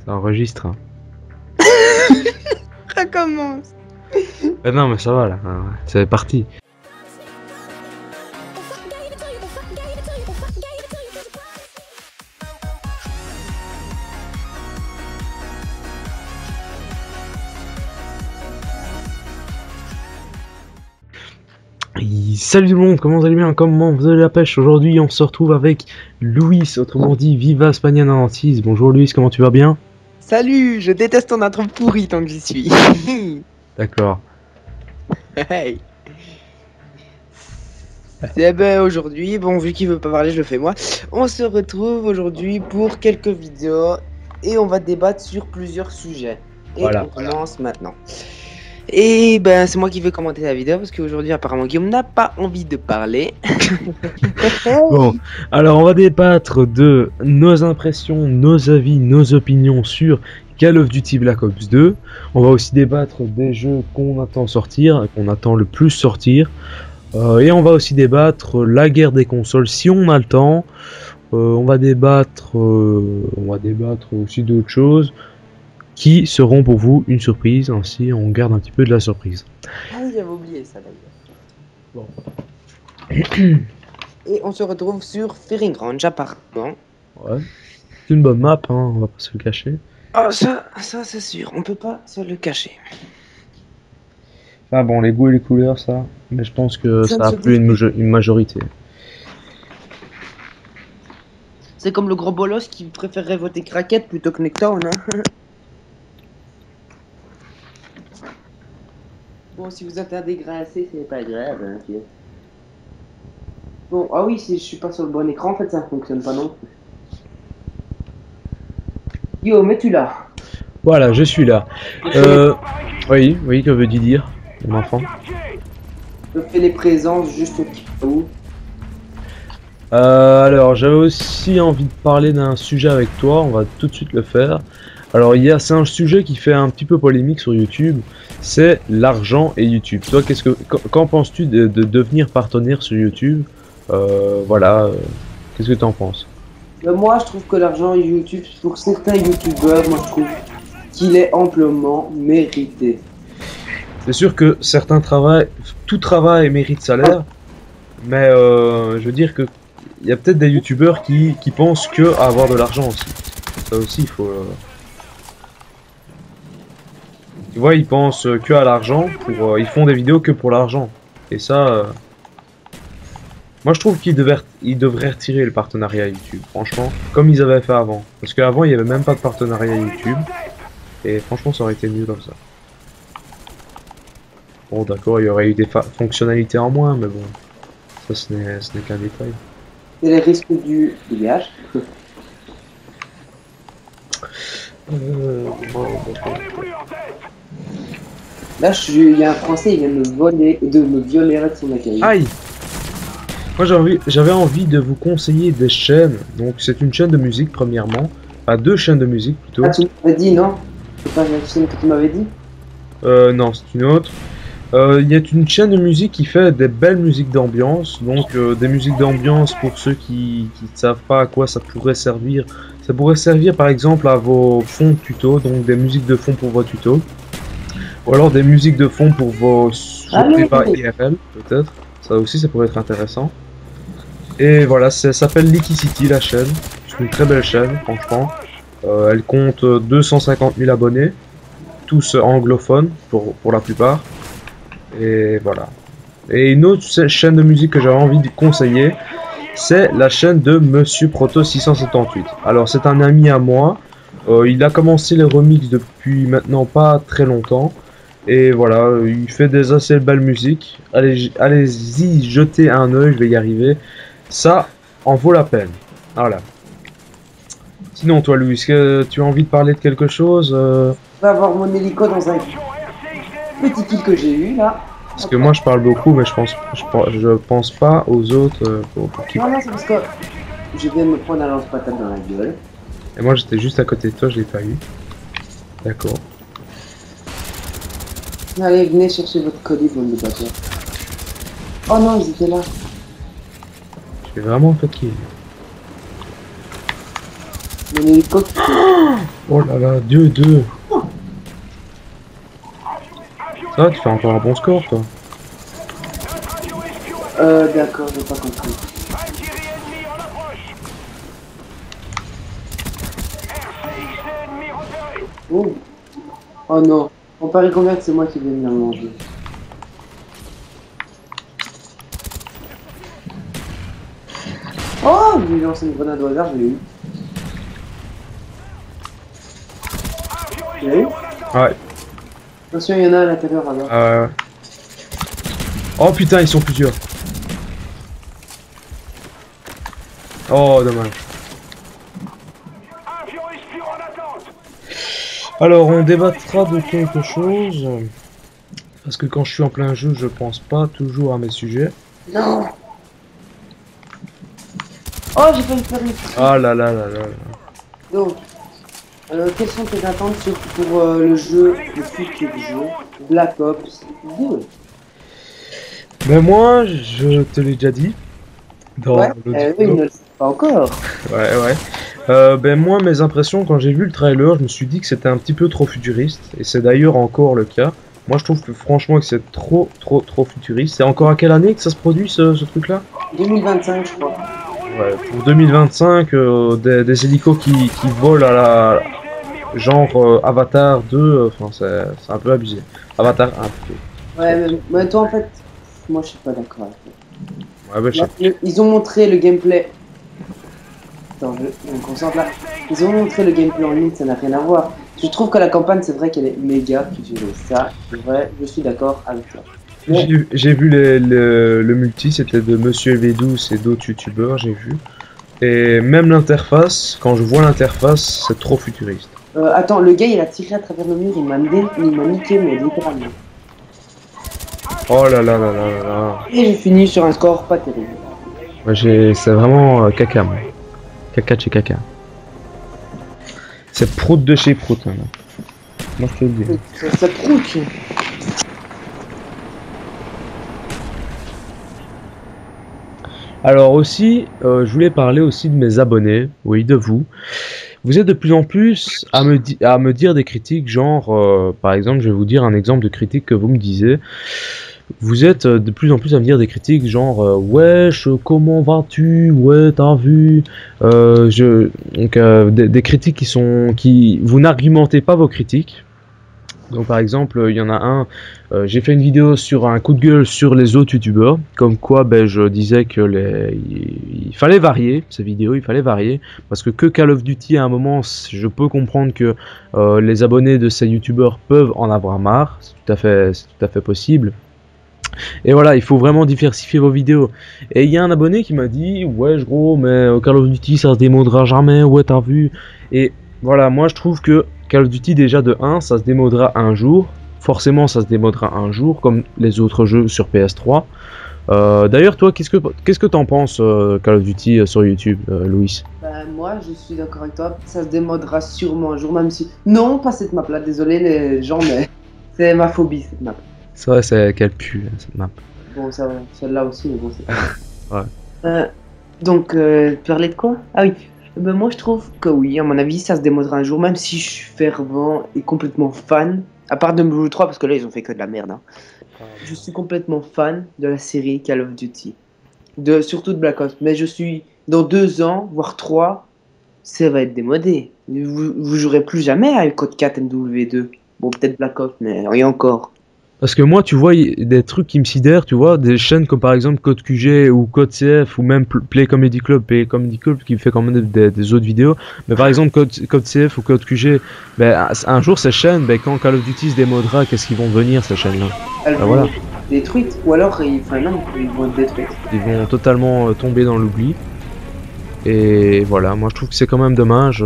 Ça enregistre. Hein. Recommence. Non mais ça va là, c'est parti. Salut tout le monde, comment vous allez bien? Comment vous avez la pêche? Aujourd'hui on se retrouve avec Louis, autrement dit Viva Spagna 96. Bonjour Louis, comment tu vas bien? Salut, je déteste ton intro pourri tant que j'y suis. D'accord. Hey. Eh ben aujourd'hui, bon vu qu'il veut pas parler, je le fais moi. On se retrouve aujourd'hui pour quelques vidéos et on va débattre sur plusieurs sujets. Et Voilà. on commence maintenant. Et ben c'est moi qui vais commenter la vidéo parce qu'aujourd'hui apparemment Guillaume n'a pas envie de parler. Bon, alors on va débattre de nos impressions, nos avis, nos opinions sur Call of Duty Black Ops 2. On va aussi débattre des jeux qu'on attend sortir, qu'on attend le plus sortir. Et on va aussi débattre la guerre des consoles si on a le temps. On va débattre aussi d'autres choses qui seront pour vous une surprise. Ainsi, on garde un petit peu de la surprise. Ah oui, j'avais oublié ça d'ailleurs. Bon. Et on se retrouve sur Firing Range apparemment. Ouais. C'est une bonne map, hein, on va pas se le cacher. Ah ça c'est sûr, on peut pas se le cacher. Ah bon, les goûts et les couleurs, ça. Mais je pense que Ça ça a ne se plu une majorité. C'est comme le gros bolos qui préférerait voter craquette plutôt que Necton, hein. Bon, si vous êtes à dégrasser, c'est pas grave, hein, vieux. Bon, ah oui, si je suis pas sur le bon écran, en fait, ça ne fonctionne pas non plus. Yo, mets-tu là? Voilà, je suis là. Oui, que veux-tu dire, mon enfant? Je fais les présences juste au petit où. Alors, j'avais aussi envie de parler d'un sujet avec toi, on va tout de suite le faire. Alors, c'est un sujet qui fait un petit peu polémique sur YouTube, c'est l'argent et YouTube. Toi, qu'en penses-tu de devenir partenaire sur YouTube? Voilà, qu'est-ce que tu en penses? Moi, je trouve que l'argent YouTube, pour certains YouTubeurs, moi, je trouve qu'il est amplement mérité. C'est sûr que tout travail mérite salaire, mais je veux dire que il y a peut-être des youtubeurs qui pensent que à avoir de l'argent aussi. Ça aussi, il faut. Tu vois, ils pensent que à l'argent, ils font des vidéos que pour l'argent. Et ça, moi je trouve qu'ils devraient retirer le partenariat YouTube, franchement, comme ils avaient fait avant. Parce qu'avant, il n'y avait même pas de partenariat YouTube. Et franchement, ça aurait été mieux comme ça. Bon, d'accord, il y aurait eu des fonctionnalités en moins, mais bon, ça ce n'est qu'un détail. C'est les risques du pillage. Là, il y a un Français, il vient de me violer avec son accueil. Aïe! Moi j'avais envie de vous conseiller des chaînes. Donc c'est une chaîne de musique premièrement. Enfin, deux chaînes de musique plutôt. Ah, tu m'avais dit, non? C'est pas la chaîne que tu m'avais dit? Non, c'est une autre. Il y a une chaîne de musique qui fait des belles musiques d'ambiance. Donc des musiques d'ambiance pour ceux qui ne savent pas à quoi ça pourrait servir. Ça pourrait servir par exemple à vos fonds tuto, donc des musiques de fond pour vos tutos. Ou alors des musiques de fond pour vos prépa IRL, peut-être. Ça aussi, ça pourrait être intéressant. Et voilà, ça s'appelle Leaky City, la chaîne. C'est une très belle chaîne, franchement. Elle compte 250 000 abonnés. Tous anglophones, pour la plupart. Et voilà. Et une autre chaîne de musique que j'avais envie de conseiller, c'est la chaîne de Monsieur Proto 678. Alors, c'est un ami à moi. Il a commencé les remixes depuis maintenant pas très longtemps. Et voilà, il fait des assez belles musiques. Allez-y, jetez un œil, je vais y arriver. Ça en vaut la peine. Voilà. Sinon, toi, Louis, est-ce que tu as envie de parler de quelque chose Je vais avoir mon hélico dans un petit kill que j'ai eu là. Parce que moi, je parle beaucoup, mais je pense pas aux autres pour qui. Non, c'est parce que je viens de me prendre un lance-patate dans la gueule. Et moi, j'étais juste à côté de toi, je l'ai pas eu. D'accord. Allez, venez chercher votre colis, bande de bâtards. Oh non, ils étaient là. Je suis vraiment fatigué. Mon hélicoptère. Oh là là, 2-2. Ça va, tu fais encore un bon score, toi. D'accord, j'ai pas compris. Oh, oh non. En Paris Convert, c'est moi qui vais venir manger. Oh, j'ai lancé une grenade au hasard, je l'ai eu. Tu l'as eu? Ouais. Attention, il y en a à l'intérieur alors. Oh putain, ils sont plusieurs. Oh, dommage. Alors, on débattra de quelque chose. Parce que quand je suis en plein jeu, je pense pas toujours à mes sujets. Non. Oh, j'ai failli faire une... Ah là là là là là. Donc, quelles sont tes attentes pour le jeu, le futur jeu, Black Ops 2? Mais moi, je te l'ai déjà dit. Dans Ouais, le eux, ils ne le savent pas encore. Ouais, ouais. Ben moi, mes impressions, quand j'ai vu le trailer, je me suis dit que c'était un petit peu trop futuriste. Et c'est d'ailleurs encore le cas. Moi, je trouve que franchement, que c'est trop futuriste. C'est encore à quelle année que ça se produit, ce truc-là? 2025, je crois. Ouais, pour 2025, des hélicos qui volent à la... Genre Avatar 2, enfin, c'est un peu abusé. Avatar 1, plutôt. Ouais, mais toi, en fait, moi, je suis pas d'accord avec toi. Ouais, ben, je sais. Ils ont montré le gameplay. Attends, je me concentre là. Ils ont montré le gameplay en ligne, ça n'a rien à voir. Je trouve que la campagne, c'est vrai qu'elle est méga futuriste. Ça, c'est vrai, je suis d'accord avec toi. Mais... J'ai vu le multi, c'était de Monsieur Evedous et d'autres youtubeurs, j'ai vu. Et même l'interface, quand je vois l'interface, c'est trop futuriste. Attends, le gars, il a tiré à travers le mur, il m'a niqué, mais littéralement. Oh là là là là là là. Et j'ai fini sur un score pas terrible. Moi, c'est vraiment caca, moi. Caca de chez caca. C'est prout de chez prout, hein. Moi, je te le dis. Ça proute. Alors aussi, je voulais parler aussi de mes abonnés, oui, de vous. Vous êtes de plus en plus à me dire des critiques, genre, par exemple, je vais vous dire un exemple de critique que vous me disiez. Vous êtes de plus en plus à me dire des critiques genre wesh, comment vas-tu, ouais, t'as vu, donc des critiques qui vous n'argumentez pas vos critiques. Donc par exemple, il y en a un, j'ai fait une vidéo sur un coup de gueule sur les autres youtubeurs, comme quoi ben, je disais que il fallait varier ces vidéos, il fallait varier, parce que Call of Duty à un moment, je peux comprendre que les abonnés de ces youtubeurs peuvent en avoir marre, c'est tout à fait possible. Et voilà, il faut vraiment diversifier vos vidéos. Et il y a un abonné qui m'a dit ouais gros, mais Call of Duty ça se démodera jamais, ouais t'as vu. Et voilà, moi je trouve que Call of Duty déjà de 1 ça se démodera un jour. Forcément ça se démodera un jour comme les autres jeux sur PS3. D'ailleurs toi qu'est-ce que t'en penses Call of Duty sur YouTube, Louis? Bah, moi, je suis d'accord avec toi. Ça se démodera sûrement un jour, même si... Non, pas cette map là, désolé les gens, mais c'est ma phobie cette map. C'est vrai, c'est qu'elle pue cette map. Bon, ça, celle-là aussi, mais bon, c'est pas grave. Ouais. Donc, parler de quoi? Ah oui, ben, moi je trouve que oui, à mon avis, ça se démodera un jour, même si je suis fervent et complètement fan, à part de Blue 3, parce que là, ils ont fait que de la merde. Hein. Je suis complètement fan de la série Call of Duty, surtout de Black Ops, mais je suis, dans 2 ans, voire 3, ça va être démodé. Vous jouerez plus jamais à Code 4 MW2. Bon, peut-être Black Ops, mais rien encore. Parce que moi, tu vois, y a des trucs qui me sidèrent, tu vois, des chaînes comme par exemple Code QG ou Code CF ou même Play Comedy Club qui fait quand même des autres vidéos. Mais par exemple, Code CF ou Code QG, ben, un jour ces chaînes, ben, quand Call of Duty se démodera, qu'est-ce qu'ils vont devenir ces chaînes-là? Elles Ben, vont voilà. être détruites, ou alors, enfin non, ils vont être détruites. Ils vont totalement tomber dans l'oubli. Et voilà, moi je trouve que c'est quand même dommage.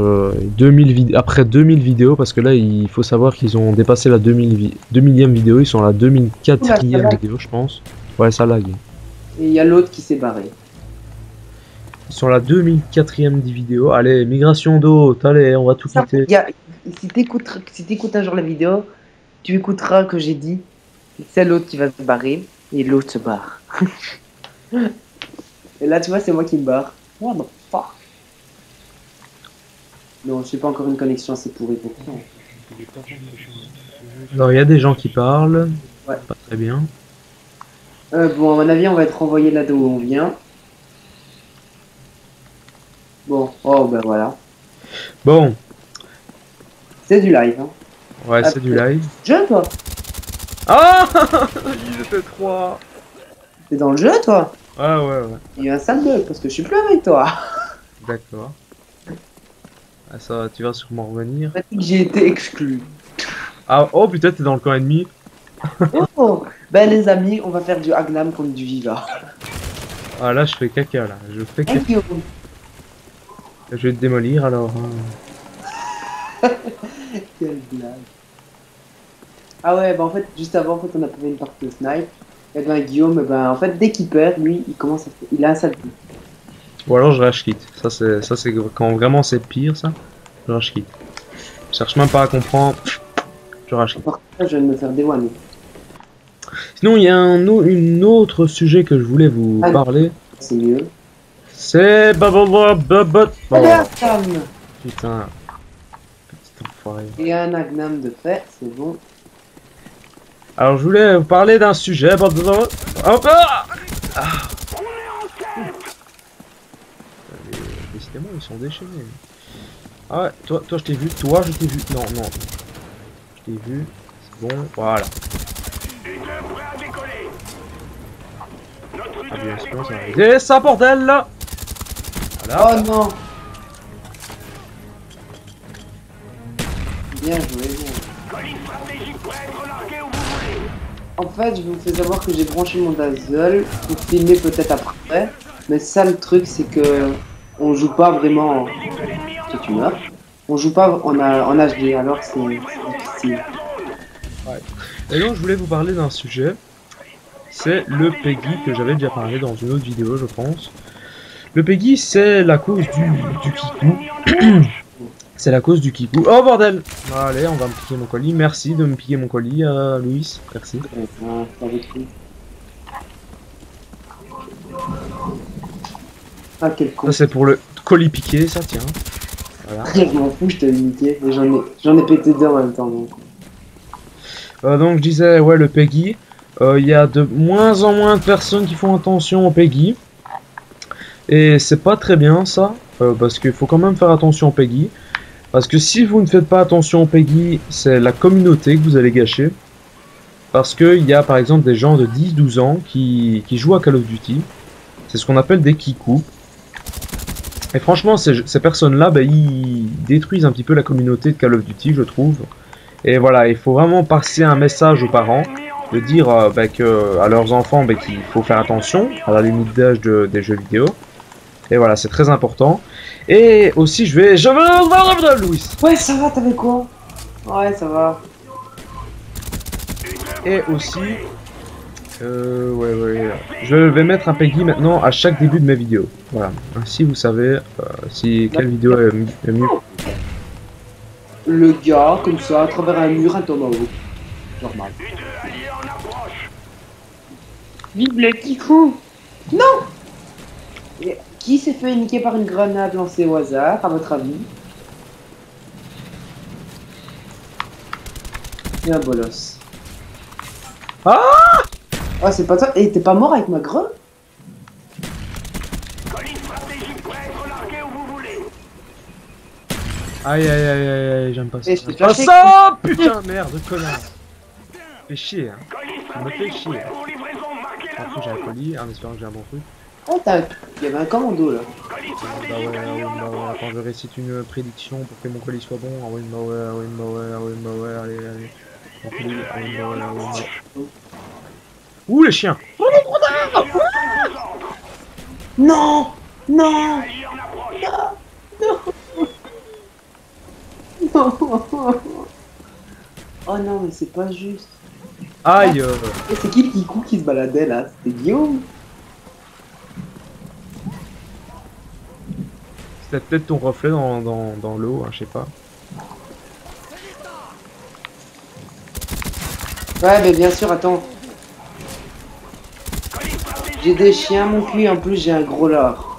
Après 2000 vidéos, parce que là il faut savoir qu'ils ont dépassé la 2000e vidéo, ils sont à la 2004e vidéo, je pense. Ouais, ça lag. Et il y a l'autre qui s'est barré. Ils sont à la 2004e vidéo. Allez, migration d'eau, allez, on va tout quitter. Si t'écoutes un jour la vidéo, tu écouteras que j'ai dit c'est l'autre qui va se barrer et l'autre se barre. Et là, tu vois, c'est moi qui me barre. What the fuck? Non, j'ai pas encore une connexion assez pourrie pour ça. Alors, il y a des gens qui parlent. Ouais. Pas très bien. Bon, à mon avis, on va être renvoyé là d'où on vient. Bon, oh ben voilà. Bon, C'est du live, hein. ouais, Ah, c'est du live. Jeu, toi? Ah ils étaient trois. T'es dans le jeu, toi? Ah ouais, ouais. Il y a un sale bug parce que je suis plus avec toi. D'accord. Ah, ça, tu vas sûrement revenir. On m'a dit que j'ai été exclu. Ah, oh putain, t'es dans le camp ennemi. Oh, ben les amis, on va faire du Agnam contre du Viva. Ah là, je fais caca là. Je fais caca. Thank you. Je vais te démolir alors. Hein. Quelle blague. Ah ouais, bah en fait, juste avant, en fait, on a fait une partie au snipe. Et ben Guillaume, eh ben, en fait, dès qu'il perd, lui, il commence à... Il a un sale coup. Ou alors je rage quitte. Ça c'est quand vraiment c'est pire ça. Je rage quitte. Je cherche même pas à comprendre. Je rage quitte. Par contre, je viens de me faire déwanner. Sinon, il y a une autre sujet que je voulais vous Ah, parler. c'est mieux. C'est Allez, Agnam. Putain. Petit enfoiré. Il y a un Agnam de fait, c'est bon. Alors je voulais vous parler d'un sujet. Hop là. Ah. Décidément, ils sont déchaînés. Ah ouais, toi je t'ai vu. Toi je t'ai vu. Non, non. Je t'ai vu. C'est bon. Voilà. Aviation, ça va aider. Ça bordel là. Voilà. Oh non. Bien joué, bien. En fait, je vous fais savoir que j'ai branché mon Dazzle pour filmer peut-être après. Mais ça, le truc, c'est que on joue pas vraiment. Que tu meurs. On joue pas en HD, alors c'est difficile. Et donc je voulais vous parler d'un sujet. C'est le PEGI que j'avais déjà parlé dans une autre vidéo, je pense. Le PEGI, c'est la cause du kikou. C'est la cause du kikou. Oh bordel! Allez, on va me piquer mon colis. Merci de me piquer mon colis, Louis. Merci. Ah, quel con. Ça c'est pour le colis piqué, ça tient. Voilà. Je m'en fous, je t'ai niqué. Mais j'en ai pété deux en même temps. Donc je disais, ouais, le PEGI. Il y a de moins en moins de personnes qui font attention au PEGI. Et c'est pas très bien ça. Parce qu'il faut quand même faire attention au PEGI. Parce que si vous ne faites pas attention au PEGI, c'est la communauté que vous allez gâcher. Parce qu'il y a par exemple des gens de 10-12 ans qui jouent à Call of Duty. C'est ce qu'on appelle des kikou. Et franchement, ces personnes-là, bah, ils détruisent un petit peu la communauté de Call of Duty, je trouve. Et voilà, il faut vraiment passer un message aux parents, de dire bah, à leurs enfants bah, qu'il faut faire attention à la limite d'âge des jeux vidéo. Et voilà, c'est très important. Et aussi, je vais Louis. Ouais, ça va, t'avais quoi? Ouais, ça va. Et aussi, ouais, je vais mettre un PEGI maintenant à chaque début de mes vidéos. Voilà, ainsi vous savez si quelle vidéo est mieux. Le gars, comme ça, à travers un mur, un tomahawk. Normal. Vive le kikou! Non! Et qui s'est fait niquer par une grenade lancée au hasard, à votre avis? Et un bolos. Ah! Ah, c'est pas ça. Et t'es pas mort avec ma greu? Aïe, j'aime pas ça. Et je t'ai Ah flashé. ça, putain, merde, connard. Fais chier, hein. Tu me fais chier. Après, j'ai un colis, en espérant que j'ai un bon truc. Oh, il y avait un commando là. Bah ouais. Attends, je récite une prédiction pour que mon colis soit bon. Ah ouais, allez. Mon colis, Ouh, les chiens. Non! Non! Non! Oh non, mais c'est pas juste. Aïe. Et c'est qui le kikou qui se baladait là? C'était Guillaume? C'était peut-être ton reflet dans l'eau, hein, je sais pas. Ouais, mais bien sûr, attends. J'ai des chiens, mon cul, en plus j'ai un gros lard.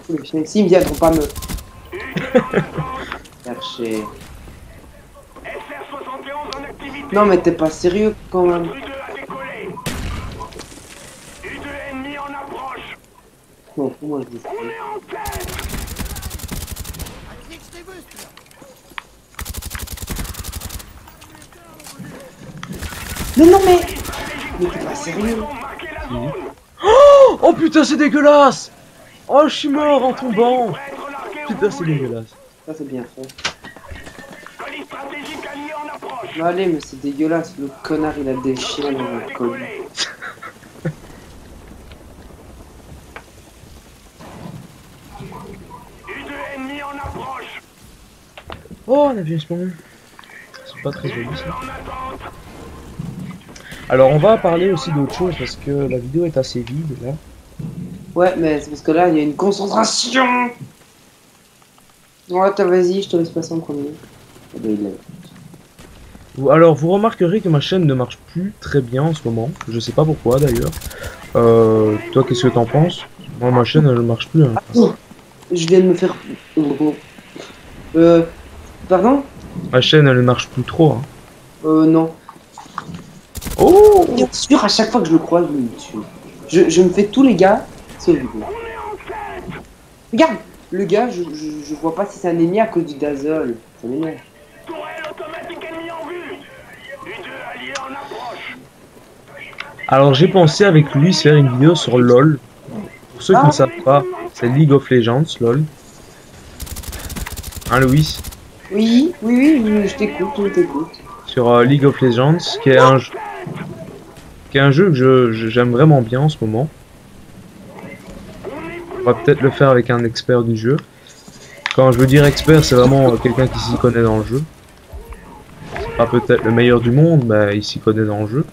Les chiens ici, ils viendront pas me chercher. Non mais t'es pas sérieux quand même. Non, pour moi je dis ça. Mais non mais t'es pas sérieux. Oh putain, c'est dégueulasse! Oh, je suis mort en tombant! Putain, c'est dégueulasse. Ça c'est bien fait. Mais allez, mais c'est dégueulasse, le connard il a des chiens dans le colis. Oh, on a vu un spawn. C'est pas très joli ça. Alors, on va parler aussi d'autre chose parce que la vidéo est assez vide là. Ouais, mais c'est parce que là il y a une concentration. Ouais, vas-y, je te laisse passer en premier. Eh ben, il l'a. Alors, vous remarquerez que ma chaîne ne marche plus très bien en ce moment. Je sais pas pourquoi d'ailleurs. Toi, qu'est-ce que t'en penses? Moi, ma chaîne, elle ne marche plus. Hein. Oh, je viens de me faire. Pardon? Ma chaîne, elle ne marche plus trop. Hein. Non. Oh! Bien sûr, à chaque fois que je le croise, je me tue. Je me fais tous les gars, sauf lui. Regarde, le gars, je vois pas si c'est un ennemi à cause du dazzle. Ça m'énerve. Alors, j'ai pensé avec lui faire une vidéo sur LOL. Pour ceux qui ne savent pas, c'est League of Legends, LOL. Hein, Louis? Oui, je t'écoute, je t'écoute. Sur League of Legends, qui est un jeu que j'aime vraiment bien en ce moment. On va peut-être le faire avec un expert du jeu. Quand je veux dire expert, c'est vraiment quelqu'un qui s'y connaît dans le jeu. C'est pas peut-être le meilleur du monde, mais il s'y connaît dans le jeu.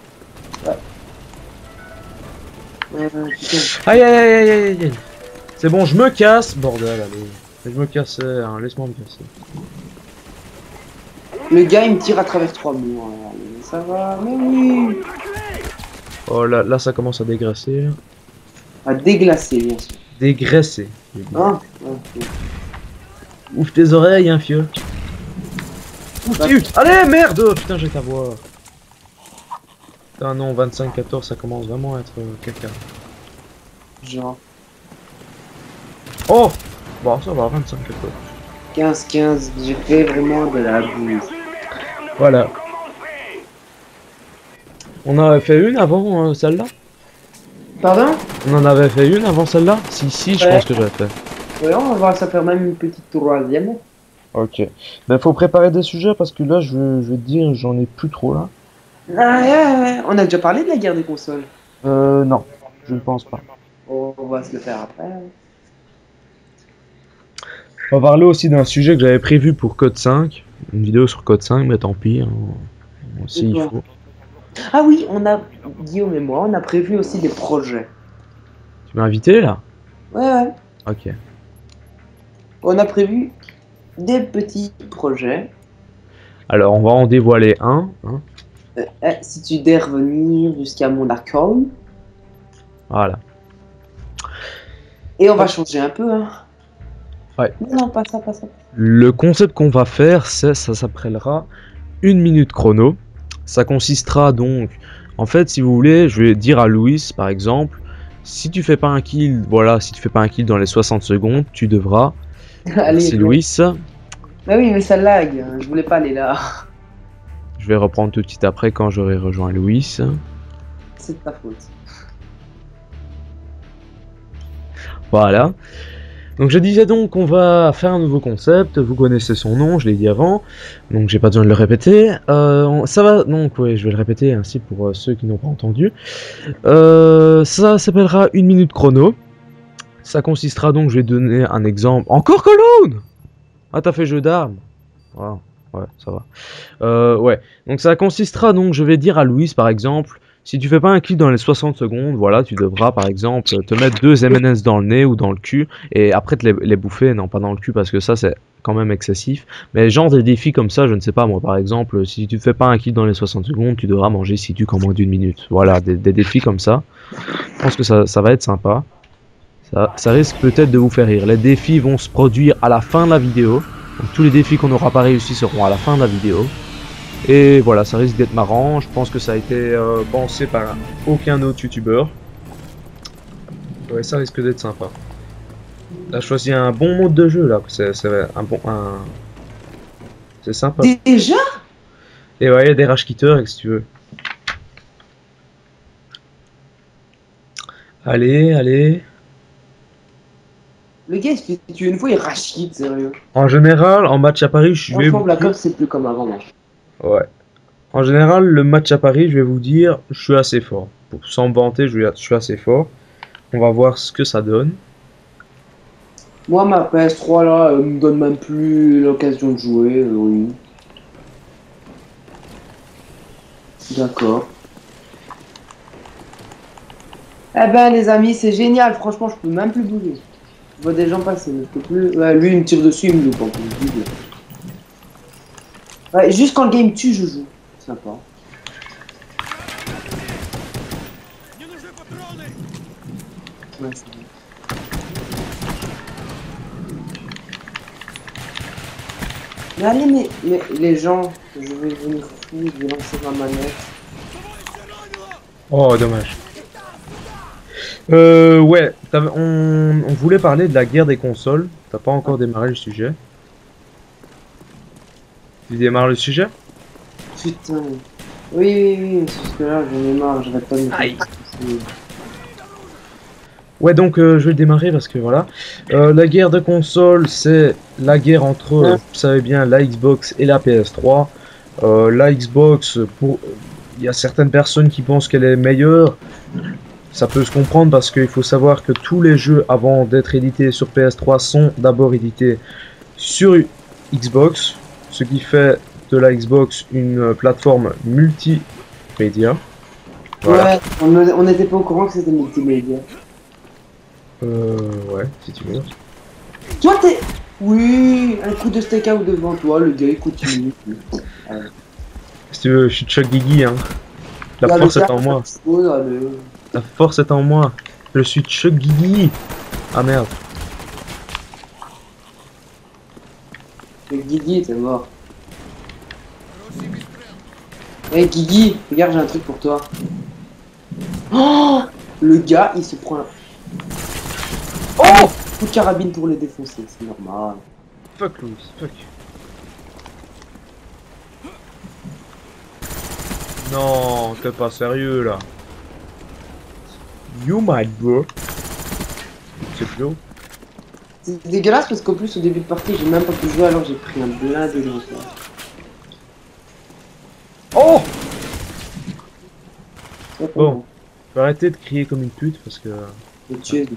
Aïe aïe aïe aïe aïe aïe. C'est bon, je me casse, bordel, allez. Je me cassais, hein, laisse-moi me casser. Le gars il me tire à travers 3 murs. Ça va, mais oui. Oh là ça commence à dégraisser. Là. À déglacer, bien sûr. Dégraisser. Ah, okay. Ouvre tes oreilles, hein, fieu. Allez, merde! Putain, j'ai ta voix. Putain, non, 25-14, ça commence vraiment à être caca. Genre. Oh! Bon, ça va, 25-14. 15-15, j'ai fait vraiment de la bouse. Voilà. On avait fait une avant celle-là? Pardon? On en avait fait une avant celle-là? Si, je pense que j'avais fait. Ouais, on va voir ça faire même une petite troisième. Ok. Ben, faut préparer des sujets parce que là, je vais te dire, j'en ai plus trop là. Ah, ouais. On a déjà parlé de la guerre des consoles. Non, je ne pense pas. Oh, on va se le faire après. On va parler aussi d'un sujet que j'avais prévu pour Code 5. Une vidéo sur Code 5, mais tant pis. Hein. Si il faut. Ah oui, Guillaume et moi, on a prévu aussi des projets. Tu m'as invité là? Ouais. Ok. On a prévu des petits projets. Alors, on va en dévoiler un. Hein. Si tu dais revenir jusqu'à mon accord. Voilà. Et on va changer un peu, hein. Ouais. Non, pas ça. Le concept qu'on va faire, ça s'appellera 1 minute chrono. Ça consistera donc, en fait, si vous voulez, je vais dire à Louis, par exemple, si tu fais pas un kill, voilà, si tu fais pas un kill dans les 60 secondes, tu devras. Allez, c'est Louis. Bah oui, mais ça lag, je voulais pas aller là. Je vais reprendre tout de suite après quand j'aurai rejoint Louis. C'est de ta faute. Voilà. Donc je disais donc qu'on va faire un nouveau concept, vous connaissez son nom, je l'ai dit avant, donc j'ai pas besoin de le répéter. Ça va, donc ouais, je vais le répéter ainsi pour ceux qui n'ont pas entendu. Ça s'appellera 1 minute chrono. Ça consistera donc, je vais donner un exemple. Encore Cologne! Ah, t'as fait jeu d'armes. Wow. Ouais, ça va. Ouais, donc ça consistera donc, je vais dire à Louis par exemple, si tu fais pas un kill dans les 60 secondes, voilà, tu devras par exemple te mettre 2 M&M's dans le nez ou dans le cul et après te les bouffer, non pas dans le cul parce que ça c'est quand même excessif, mais genre des défis comme ça, je ne sais pas moi, par exemple, si tu fais pas un kill dans les 60 secondes, tu devras manger 6 tucs en moins d'1 minute. Voilà, des défis comme ça. Je pense que ça va être sympa. Ça risque peut-être de vous faire rire. Les défis vont se produire à la fin de la vidéo. Donc tous les défis qu'on n'aura pas réussi seront à la fin de la vidéo. Et voilà, ça risque d'être marrant. Je pense que ça a été pensé par aucun autre youtubeur. Ouais, ça risque d'être sympa. T'as choisi un bon mode de jeu là. C'est un bon... C'est sympa. Déjà? Et ouais, il y a des rage quitters, si tu veux. Allez, allez. Le gars, il se fait tuer une fois, il rage quitte, sérieux. En général, en match à Paris, je vais Franchement, vous Black dire... Ops, c'est plus comme avant, moi. Ouais. En général, le match à Paris, je vais vous dire, je suis assez fort. Sans me vanter, je suis assez fort. On va voir ce que ça donne. Moi, ma PS3, là, me donne même plus l'occasion de jouer, oui. D'accord. Eh ben, les amis, c'est génial. Franchement, je peux même plus bouger. Je vois des gens passer, mais je peux plus... Ouais, lui, il me tire dessus, il me loupe en plus. Ouais, juste quand le game tue, je joue. Sympa. Ouais, c'est vrai. Mais allez, mais les gens, je vais devenir fou, je vais lancer ma manette. Oh, dommage. Ouais, on voulait parler de la guerre des consoles. T'as pas encore démarré le sujet. Tu démarres le sujet? Putain. Oui, c'est parce que là, j'en ai marre, j'arrête pas de me Aïe. faire. Ouais, donc je vais le démarrer parce que voilà. La guerre de consoles, c'est la guerre entre, vous savez bien, la Xbox et la PS3. La Xbox, il y a certaines personnes qui pensent qu'elle est meilleure. Ça peut se comprendre parce qu'il faut savoir que tous les jeux avant d'être édités sur PS3 sont d'abord édités sur Xbox, ce qui fait de la Xbox une plateforme multimédia. Voilà. Ouais, on n'était pas au courant que c'était multimédia. Ouais, si tu veux. Toi, t'es... Oui, un coup de steak out devant toi, le gars, il continue. Si tu veux, je suis Chuck Gigi, hein. La force est en moi. La force est en moi. Je suis Chuck Gigi. Ah merde. Le Guigui, t'es mort. Hey Guigui, regarde, j'ai un truc pour toi. Oh, le gars, il se prend un... Oh, coup de carabine pour les défoncer, c'est normal. Fuck Louis, fuck. Non, t'es pas sérieux là. You might bro. C'est Joe. C'est dégueulasse parce qu'en plus au début de partie j'ai même pas pu jouer alors j'ai pris un blindé de retard. Oh. Bon, faut arrêter de crier comme une pute parce que... Le tuer.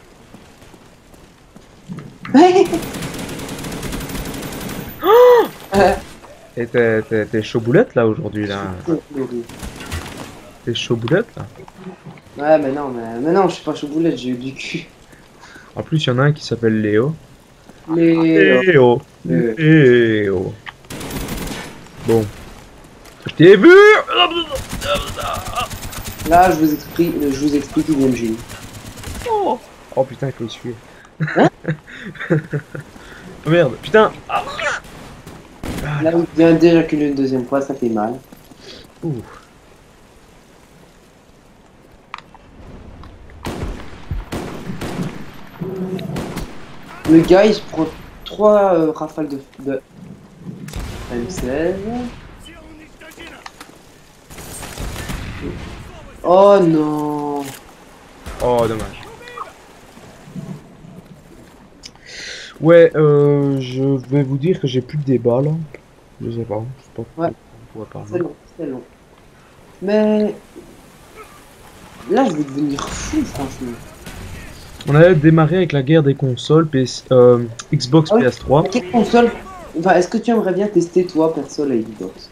Et t'es chaud boulette là aujourd'hui là. T'es chaud boulette là. Ouais mais non, je suis pas chaud boulette, j'ai eu du cul. En plus, il y en a un qui s'appelle Léo. Léo. Léo. Bon. Je t'ai vu. Là je vous explique IMG. Oh putain, il faut essuyer. Hein? Oh merde, putain. Ah. Là où je viens d'éjaculer une deuxième fois, ça fait mal. Ouh. Le gars il se prend 3 rafales de M16. Oh non. Oh, dommage. Ouais, je vais vous dire que j'ai plus de débat là. Je sais pas. Je sais pas Ouais. on pourrait parler. C'est long. Mais là je vais devenir fou franchement. On avait démarré avec la guerre des consoles Xbox Ah oui. PS3. Quelle console? Enfin, est-ce que tu aimerais bien tester toi perso la Xbox?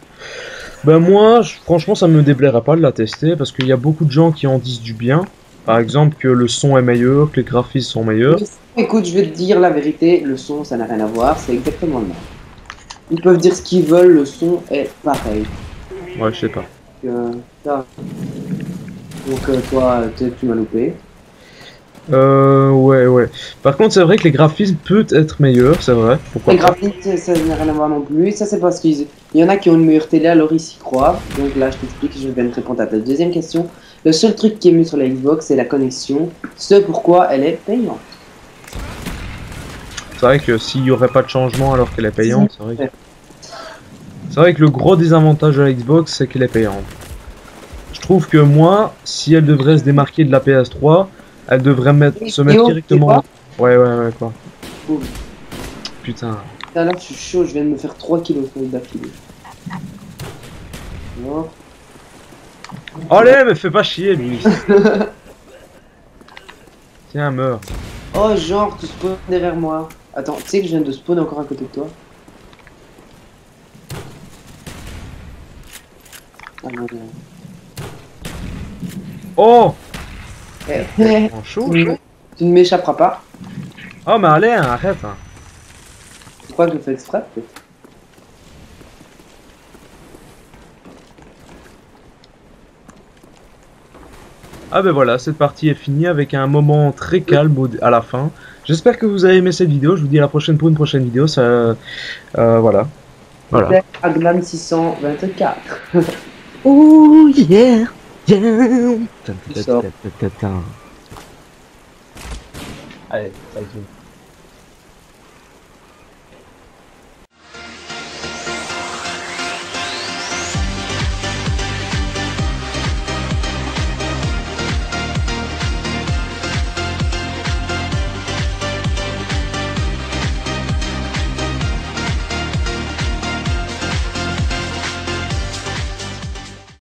Ben moi, franchement, ça me déplairait pas de la tester parce qu'il y a beaucoup de gens qui en disent du bien. Par exemple, que le son est meilleur, que les graphismes sont meilleurs. Écoute, je vais te dire la vérité, le son ça n'a rien à voir, c'est exactement le même. Ils peuvent dire ce qu'ils veulent, le son est pareil. Ouais, je sais pas. Ça. Donc toi, tu m'as loupé. Ouais. Par contre, c'est vrai que les graphismes peuvent être meilleurs, c'est vrai. Pourquoi Les pas. graphiques, ça n'a rien à voir non plus. Ça, c'est parce qu'il y en a qui ont une meilleure télé, alors ils s'y croient. Donc là, je t'explique, je viens de répondre à ta deuxième question. Le seul truc qui est mieux sur la Xbox, c'est la connexion. Ce pourquoi elle est payante. C'est vrai que s'il n'y aurait pas de changement alors qu'elle est payante, c'est vrai que le gros désavantage de la Xbox, c'est qu'elle est payante. Je trouve que moi, si elle devrait se démarquer de la PS3, elle devrait se mettre directement. Ouais, quoi. Oh, Putain. putain, là, je suis chaud, je viens de me faire 3 kilos d'affilée. Alors, Allez, mais fais pas chier, lui. Tiens, meurs. oh, genre, tu spawns derrière moi. Attends, tu sais que je viens de spawn encore à côté de toi? Ah non, non. Oh! En Chaud. Tu ne m'échapperas pas. Oh, mais allez, hein, arrête. Hein. Tu crois que je fais exprès, peut-être? Ah ben voilà, cette partie est finie avec un moment très calme à la fin. J'espère que vous avez aimé cette vidéo. Je vous dis à la prochaine pour une prochaine vidéo. Voilà. Voilà. Aglam 624. Oh yeah! Yeah! Sors. Allez, ça joue.